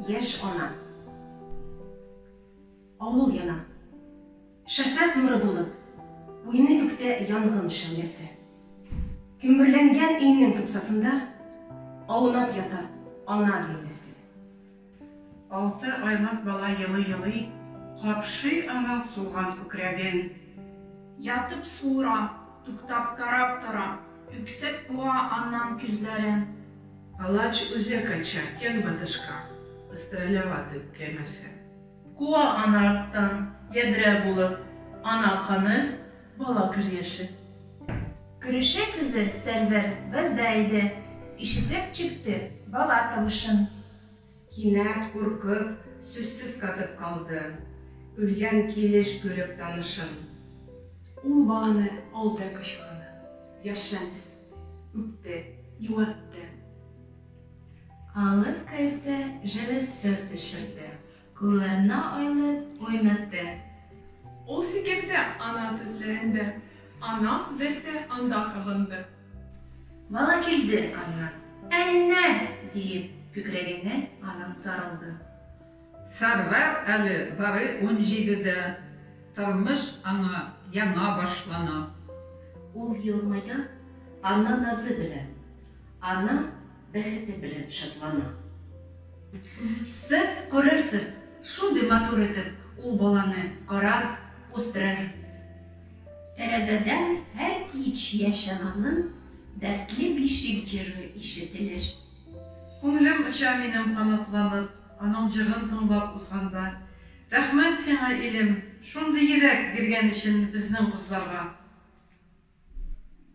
Яшь ана. Авыл яна. Шәфәк нуры булып, уйны күктә янгын шәүләсе. Көмерләнгән өйнең тупсасында аунап ята ана гәүдәсе. 6 айлык бала елый-елый, капшый аның сулган күкрәген. Ятып суыра, туктап карап тора, үксеп буа аннан күзләрен. Палач үзәк ача кен батышка, өстерәләваты кәмәсе. Куа ана арттан, ядрә булып, ана каны, бала күз яшы. Күрешә күзе Сәрвәр бездә иде, ишетеп чыкты бала тавышын. Кинәт куркып, сүзсез катып калды. Үлгән килеш күреп танышын. Ул баланы алды кочагына. Яшәнс, үпте, юатты. Алып керде, җылысы төшерде. Кулларына айлып уйнатты. Ул сикерде ана төзләрендә. Ана дәрте анда калынды. Бала килде аннан. Әннә дип күкрәгенә аның сарылды. Сәрвәр әле бары 17-дә, тормыш аңа яңа башлана. Ул елмая, ана назы белән, ана бәхете белән шатлана. Сез күрерсез, шундый матур итеп ул баланы карар, үстерер. Тәрәзәдән һәр кич яшәнанын дәртле бишек җыры ишетелер. Күңелем оча минем канатланып, аның җырын тыңлап узганда. Рәхмәт сиңа, илем, шундый йөрәк биргән өчен безнең кызларга.